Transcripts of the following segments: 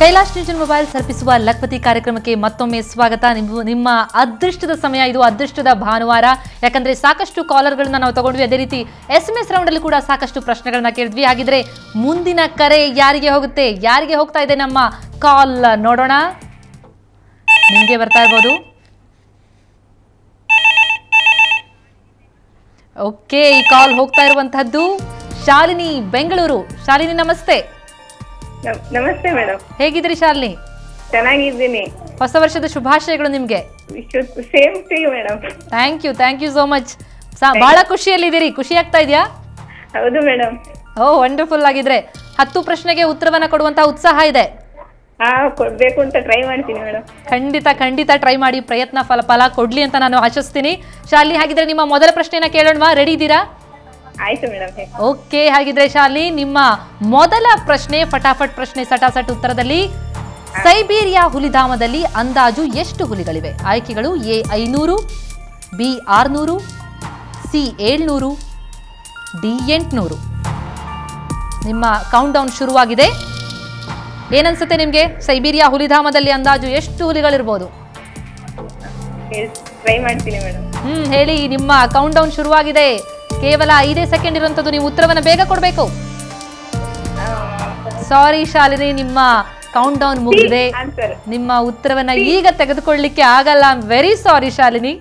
Kailash digital mobiles ಅರ್ಪಿಸುವ ಲಕ್ಪತಿ ಕಾರ್ಯಕ್ರಮಕ್ಕೆ ಮತ್ತೊಮ್ಮೆ ಸ್ವಾಗತ. ನಿಮ್ಮ ಅದೃಷ್ಟದ ಸಮಯ ಇದು, ಅದೃಷ್ಟದ ಭಾನುವಾರ. ಯಾಕಂದ್ರೆ ಸಾಕಷ್ಟು ಕಾಲರ್ಗಳನ್ನ ನಾವು ತಗೊಂಡ್ವಿ, ಅದೇ ರೀತಿ SMS ರೌಂಡ್ ಅಲ್ಲಿ ಕೂಡ ಸಾಕಷ್ಟು ಪ್ರಶ್ನೆಗಳನ್ನ ಕೇಳಿದ್ವಿ. ಹಾಗಿದ್ರೆ ಮುಂದಿನ ಕರೆ ಯಾರಿಗೆ ಹೋಗುತ್ತೆ, ಯಾರಿಗೆ ಹೋಗ್ತಾ ಇದೆ ನಮ್ಮ ಕಾಲ್ ನೋಡೋಣ. ನಿಮಗೆ ಬರ್ತಾ ಇರಬಹುದು. ಓಕೆ, ಈ ಕಾಲ್ ಹೋಗ್ತಾ ಇರುವಂತಹದ್ದು ಶಾಲಿನಿ ಬೆಂಗಳೂರು. ಶಾಲಿನಿ ನಮಸ್ತೆ. ನಮಸ್ತೆ ಮೇಡಮ್, ಹೇಗಿದ್ರಿ ಶಾಲಿನಿ? ಚೆನ್ನಾಗಿದ್ದೀನಿ. ಹೊಸ ವರ್ಷದ ಶುಭಾಶಯಗಳು ನಿಮ್ಗೆ. Same to you madam. Thank you so much. ಬಹಳ ಖುಷಿಯಲ್ಲಿದ್ದೀರಿ, ಖುಷಿ ಆಗ್ತಾ ಇದೆಯಾ? ಹೌದು ಮೇಡಮ್. ಓ ವಂಡರ್ಫುಲ್. ಆಗಿದ್ರೆ 10 ಪ್ರಶ್ನೆಗೆ ಉತ್ತರವನ್ನ ಕೊಡುವಂತಹ ಉತ್ಸಾಹ ಇದೆ. ಕೊಡ್ಬೇಕು ಅಂತ ಟ್ರೈ ಮಾಡ್ತೀನಿ ಮೇಡಮ್. ಖಂಡಿತ ಟ್ರೈ ಮಾಡಿ, ಪ್ರಯತ್ನ ಫಲ ಕೊಡ್ಲಿ ಅಂತ ನಾನು ಆಶಿಸ್ತೀನಿ. ಶಾಲಿನಿ, ಹಾಗಿದ್ರೆ ನಿಮ್ಮ ಮೊದಲ ಪ್ರಶ್ನೆನ ಕೇಳೋಣವಾ? ರೆಡಿ ಇದ್ದೀರಾ? ಆಯ್ತು ಮೇಡಮ್. ಓಕೆ, ಹಾಗಿದ್ರೆ ಶಾಲಿನಿ, ನಿಮ್ಮ ಮೊದಲ ಪ್ರಶ್ನೆ ಫಟಾಫಟ್ ಪ್ರಶ್ನೆ, ಸಟಾಸಟ್ ಉತ್ತರದಲ್ಲಿ. ಸೈಬೀರಿಯಾ ಹುಲಿಧಾಮದಲ್ಲಿ ಅಂದಾಜು ಎಷ್ಟು ಹುಲಿಗಳಿವೆ? ಆಯ್ಕೆಗಳು: ಎ 500, ಬಿ 600, ಸಿ 700, ಡಿ 800. ನಿಮ್ಮ ಕೌಂಟ್ ಡೌನ್ ಶುರುವಾಗಿದೆ. ಏನನ್ಸುತ್ತೆ ನಿಮ್ಗೆ? ಸೈಬೀರಿಯಾ ಹುಲಿಧಾಮದಲ್ಲಿ ಅಂದಾಜು ಎಷ್ಟು ಹುಲಿಗಳಿರ್ಬೋದು? ಟ್ರೈ ಮಾಡ್ತೀನಿ ಮೇಡಮ್. ಹೇಳಿ, ನಿಮ್ಮ ಕೌಂಟ್ ಡೌನ್ ಶುರುವಾಗಿದೆ. ಕೇವಲ 5 ಸೆಕೆಂಡ್ ಇರುವಂತದ್ದು, ನೀವು ಉತ್ತರವನ್ನು ಬೇಗ ಕೊಡಬೇಕು. ಸಾರಿ ಶಾಲಿನಿ, ನಿಮ್ಮ ಕೌಂಟ್ ಡೌನ್ ಮುಗಿದಿದೆ. ನಿಮ್ಮ ಉತ್ತರವನ್ನ ಈಗ ತೆಗೆದುಕೊಳ್ಳಲಿಕ್ಕೆ ಆಗಲ್ಲ. I am very sorry Shalini.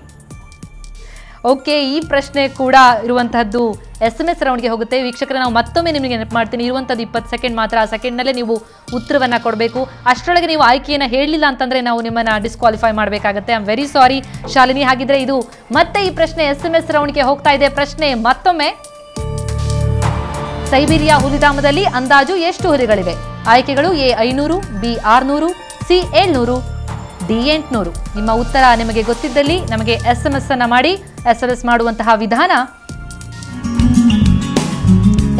Okay, ಈ ಪ್ರಶ್ನೆ ಕೂಡ ಇರುವಂತಹದ್ದು SMS ರೌಂಡ್ಗೆ ಹೋಗುತ್ತೆ. ವೀಕ್ಷಕರ, ನಾವು ಮತ್ತೊಮ್ಮೆ ನಿಮಗೆ ನೆನಪು ಮಾಡ್ತೀನಿ, ಇರುವಂಥದ್ದು 20 ಸೆಕೆಂಡ್ ಮಾತ್ರ. ಆ ಸೆಕೆಂಡ್ನಲ್ಲೇ ನೀವು ಉತ್ತರವನ್ನ ಕೊಡಬೇಕು. ಅಷ್ಟರೊಳಗೆ ನೀವು ಆಯ್ಕೆಯನ್ನು ಹೇಳಲಿಲ್ಲ ಅಂತಂದ್ರೆ ನಾವು ನಿಮ್ಮನ್ನ ಡಿಸ್ಕ್ವಾಲಿಫೈ ಮಾಡಬೇಕಾಗತ್ತೆ. I am very sorry Shalini. ಹಾಗಿದ್ರೆ ಇದು ಮತ್ತೆ ಈ ಪ್ರಶ್ನೆ SMS ರೌಂಡ್ಗೆ ಹೋಗ್ತಾ ಇದೆ. ಪ್ರಶ್ನೆ ಮತ್ತೊಮ್ಮೆ: ಸೈಬೀರಿಯಾ ಹುಲಿಧಾಮದಲ್ಲಿ ಅಂದಾಜು ಎಷ್ಟು ಹುಲಿಗಳಿವೆ? ಆಯ್ಕೆಗಳು: ಎ 500, ಬಿ 600, ಸಿ 700, ಡಿ 800. ನಿಮ್ಮ ಉತ್ತರ ನಿಮಗೆ ಗೊತ್ತಿದ್ದಲ್ಲಿ ನಮಗೆ SMS ಅನ್ನ ಮಾಡಿ. SMS ಮಾಡುವಂತಹ ವಿಧಾನ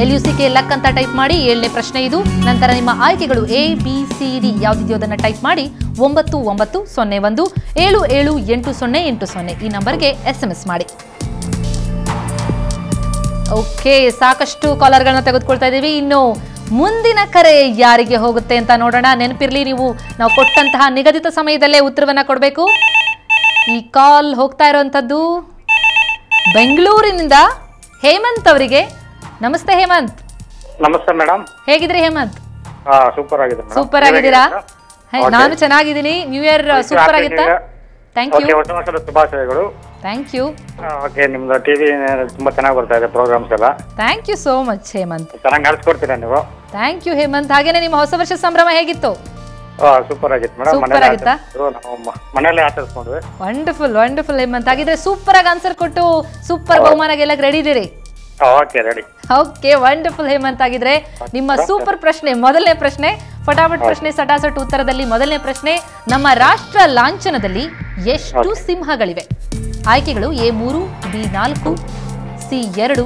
LUCK ಲಕ್ ಅಂತ ಟೈಪ್ ಮಾಡಿ. 7ನೇ ಪ್ರಶ್ನೆ ಇದು. ನಂತರ ನಿಮ್ಮ ಆಯ್ಕೆಗಳು ABCD ಯಾವುದಿದೆಯೋ ಅದನ್ನು ಟೈಪ್ ಮಾಡಿ 9901 778080 ಈ ನಂಬರ್ಗೆ SMS ಮಾಡಿ. ಓಕೆ, ಸಾಕಷ್ಟು ಕಾಲರ್ಗಳನ್ನ ತೆಗೆದುಕೊಳ್ತಾ ಇದ್ದೀವಿ. ಇನ್ನು ಮುಂದಿನ ಕರೆ ಯಾರಿಗೆ ಹೋಗುತ್ತೆ ಅಂತ ನೋಡೋಣ. ನೆನಪಿರ್ಲಿ, ನಾವು ಕೊಟ್ಟಂತಹ ನಿಗದಿತ ಸಮಯದಲ್ಲೇ ಉತ್ತರವನ್ನ ಕೊಡಬೇಕು. ಈ ಕಾಲ್ ಹೋಗ್ತಾ ಇರುವಂತದ್ದು ಬೆಂಗಳೂರಿನಿಂದ ಹೇಮಂತ್ ಅವರಿಗೆ. ನಮಸ್ತೆ ಹೇಮಂತ್. ನಮಸ್ತೆ ಮೇಡಮ್. ಹೇಗಿದ್ರಿ ಹೇಮಂತ್? ಸೂಪರ್ ಆಗಿದೆ. ಸೂಪರ್ ಆಗಿದ್ದೀರಾ? ನಾನು ಚೆನ್ನಾಗಿದ್ದೀನಿ. ನ್ಯೂ ಇಯರ್ ಸೂಪರ್ ಆಗಿತ್ತಾ? Thank you. ಹೊಸ ವರ್ಷದ ಶುಭಾಶಯಗಳು. Thank you. ಓಕೆ, ನಿಮ್ದು ಟಿವಿ ತುಂಬಾ ಚೆನ್ನಾಗಿ ಬರ್ತಾ ಇದೆ, ಪ್ರೋಗ್ರಾಮ್ಸ್ ಎಲ್ಲ. Thank you so much Hemant. ಚೆನ್ನಾಗಿ ನಡೆಸ್ಕೊಡ್ತೀರಾ ನೀವು. Thank you Hemant. ಹಾಗೇನೆ ನಿಮ್ಮ ಹೊಸ ವರ್ಷ ಸಂಭ್ರಮ ಹೇಗಿತ್ತು? ಸೂಪರ್ ಆಗಿತ್ತು ಮೇಡಮ್. ಸೂಪರ್ ಆಗಿತ್ತಾ? ಮನೆಯಲ್ಲೇ ಆಚರಿಸ್ಕೊಂಡ್ವಿ. ವಂಡರ್ಫುಲ್ ಹೇಮಂತ್. ಹಾಗಿದ್ರೆ ಸೂಪರ್ ಆಗಿ ಆನ್ಸರ್ ಕೊಟ್ಟು ಸೂಪರ್ ಬಹುಮಾನ ಗೆಲ್ಲಕ್ಕೆ ರೆಡಿ ಇದ್ದೀರಿ? Okay, ready. Okay, wonderful Hemant. ಆಗಿದ್ರೆ ನಿಮ್ಮ ಸೂಪರ್ ಪ್ರಶ್ನೆ, ಮೊದಲನೇ ಪ್ರಶ್ನೆ ಫಟಾಫಟ್ ಪ್ರಶ್ನೆ, ಸಟಾಸಟ್ ಉತ್ತರದಲ್ಲಿ. ಮೊದಲನೇ ಪ್ರಶ್ನೆ: ನಮ್ಮ ರಾಷ್ಟ್ರ ಲಾಂಛನದಲ್ಲಿ ಎಷ್ಟು ಸಿಂಹಗಳಿವೆ? ಆಯ್ಕೆಗಳು: ಎ 3, ಬಿ 4, ಸಿ 2,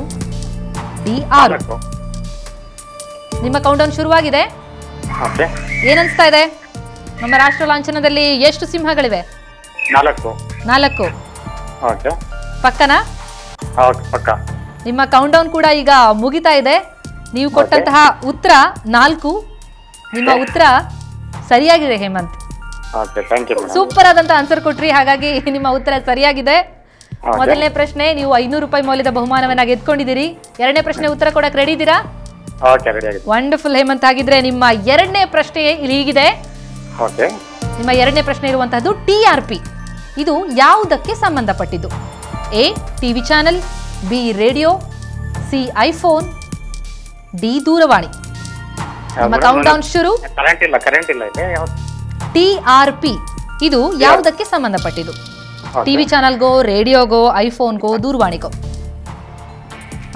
ಡಿ 6. ನಿಮ್ಮ ಕೌಂಟ್ ಡೌನ್ ಶುರುವಾಗಿದೆ. ಏನನ್ಸ್ತಾ ಇದೆ? ನಮ್ಮ ರಾಷ್ಟ್ರ ಲಾಂಛನದಲ್ಲಿ ಎಷ್ಟು ಸಿಂಹಗಳಿವೆ? 4. ಪಕ್ಕನಾ? ಪಕ್ಕ. ನಿಮ್ಮ ಕೌಂಟ್ ಡೌನ್ ಕೂಡ ಈಗ ಮುಗಿತಾ ಇದೆ. ನೀವು ಕೊಟ್ಟಂತಹ ಉತ್ತರ 4. ನಿಮ್ಮ ಉತ್ತರ ಸರಿಯಾಗಿದೆ ಹೇಮಂತ್. ಸೂಪರ್ ಆದಂತ ಆನ್ಸರ್ ಕೊಟ್ರಿ, ಹಾಗಾಗಿ ನಿಮ್ಮ ಉತ್ತರ ಸರಿಯಾಗಿದೆ. ಮೊದಲನೇ ಪ್ರಶ್ನೆ, ನೀವು 500 ರೂಪಾಯಿ ಮೌಲ್ಯದ ಬಹುಮಾನವನ್ನ ಗೆದ್ಕೊಂಡಿದ್ದೀರಿ. 2ನೇ ಪ್ರಶ್ನೆ ಉತ್ತರ ಕೊಡಕ್ಕೆ ರೆಡಿ ಇದ್ದೀರಾ? ವಂಡರ್ಫುಲ್ ಹೇಮಂತ್. ಆಗಿದ್ರೆ ನಿಮ್ಮ 2ನೇ ಪ್ರಶ್ನೆ ಇಲ್ಲಿ ಹೀಗಿದೆ. ನಿಮ್ಮ 2ನೇ ಪ್ರಶ್ನೆ ಇರುವಂತಹದ್ದು TRP. ಇದು ಯಾವುದಕ್ಕೆ ಸಂಬಂಧಪಟ್ಟಿದ್ದು? A TV channel, B radio, C iPhone, D ದೂರವಾಣಿ. ನಿಮ್ಮ ಕೌಂಟ್ ಡೌನ್ ಶುರು. TRP ಇದು ಯಾವುದಕ್ಕೆ ಸಂಬಂಧಪಟ್ಟಿದ್ದು? ಟಿವಿ ಚಾನಲ್ಗೋ, ರೇಡಿಯೋಗೋ, ಐಫೋನ್ಗೋ, ದೂರವಾಣಿಗೋ?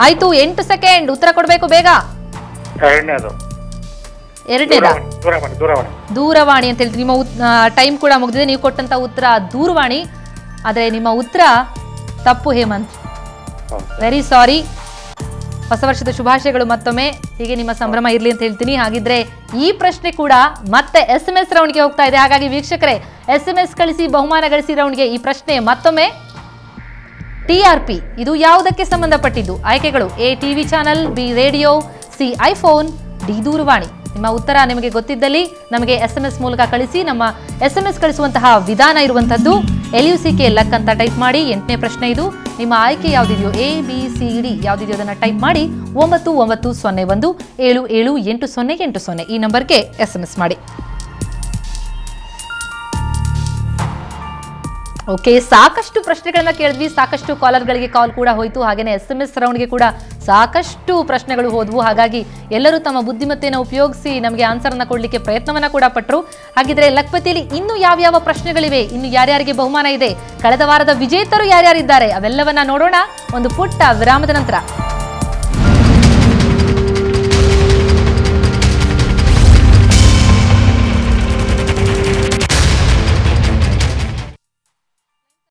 ಆಯ್ತು, 8 ಸೆಕೆಂಡ್. ಉತ್ತರ ಕೊಡಬೇಕು ಬೇಗ. ಎರಡನೇದಾ? ದೂರವಾಣಿ ಅಂತ ಹೇಳ್ತೀವಿ. ನಿಮ್ಮ ಟೈಮ್ ಕೂಡ ಮುಗಿದಿದೆ. ನೀವು ಕೊಟ್ಟಂತ ಉತ್ತರ ದೂರವಾಣಿ, ಆದ್ರೆ ನಿಮ್ಮ ಉತ್ತರ ತಪ್ಪು ಹೇಮಂತ್. Very sorry. ಹೊಸ ವರ್ಷದ ಶುಭಾಶಯಗಳು ಮತ್ತೊಮ್ಮೆ. ಹೀಗೆ ನಿಮ್ಮ ಸಂಭ್ರಮ ಇರಲಿ ಅಂತ ಹೇಳ್ತೀನಿ. ಹಾಗಿದ್ರೆ ಈ ಪ್ರಶ್ನೆ ಕೂಡ ಮತ್ತೆ SMS ರೌಂಡ್ಗೆ ಹೋಗ್ತಾ ಇದೆ. ಹಾಗಾಗಿ ವೀಕ್ಷಕರೇ, SMS ಕಳಿಸಿ, ಬಹುಮಾನ ಗಳಿಸಿ ರೌಂಡ್ಗೆ. ಈ ಪ್ರಶ್ನೆ ಮತ್ತೊಮ್ಮೆ: TRP ಇದು ಯಾವುದಕ್ಕೆ ಸಂಬಂಧಪಟ್ಟಿದ್ದು? ಆಯ್ಕೆಗಳು: A TV channel, B radio, C iPhone, D ದೂರವಾಣಿ. ನಿಮ್ಮ ಉತ್ತರ ನಿಮಗೆ ಗೊತ್ತಿದ್ದಲ್ಲಿ ನಮಗೆ SMS ಮೂಲಕ ಕಳಿಸಿ. ನಮ್ಮ SMS ಕಳಿಸುವಂತಹ ವಿಧಾನ ಇರುವಂಥದ್ದು LUCK ಲಕ್ ಅಂತ ಟೈಪ್ ಮಾಡಿ. 8ನೇ ಪ್ರಶ್ನೆ ಇದು. ನಿಮ್ಮ ಆಯ್ಕೆ ಯಾವುದಿದೆಯೋ ABCD ಯಾವುದಿದೆಯೋ ಅದನ್ನು ಟೈಪ್ ಮಾಡಿ 9901 778080 ಈ ನಂಬರ್ಗೆ SMS ಮಾಡಿ. ಓಕೆ, ಸಾಕಷ್ಟು ಪ್ರಶ್ನೆಗಳನ್ನ ಕೇಳಿದ್ವಿ, ಸಾಕಷ್ಟು ಕಾಲರ್ಗಳಿಗೆ ಕಾಲ್ ಕೂಡ ಹೋಯಿತು, ಹಾಗೆಯೇ SMS ರೌಂಡ್ಗೆ ಕೂಡ ಸಾಕಷ್ಟು ಪ್ರಶ್ನೆಗಳು ಹೋದವು. ಹಾಗಾಗಿ ಎಲ್ಲರೂ ತಮ್ಮ ಬುದ್ಧಿಮತ್ತೆಯನ್ನು ಉಪಯೋಗಿಸಿ ನಮಗೆ ಆನ್ಸರ್ನ ಕೊಡಲಿಕ್ಕೆ ಪ್ರಯತ್ನವನ್ನ ಕೂಡ ಪಟ್ಟರು. ಹಾಗಿದ್ರೆ ಲಕ್ಪತಿಯಲ್ಲಿ ಇನ್ನು ಯಾವ್ಯಾವ ಪ್ರಶ್ನೆಗಳಿವೆ, ಇನ್ನು ಯಾರ್ಯಾರಿಗೆ ಬಹುಮಾನ ಇದೆ, ಕಳೆದ ವಾರದ ವಿಜೇತರು ಯಾರ್ಯಾರಿದ್ದಾರೆ ಅವೆಲ್ಲವನ್ನ ನೋಡೋಣ ಒಂದು ಪುಟ್ಟ ವಿರಾಮದ ನಂತರ.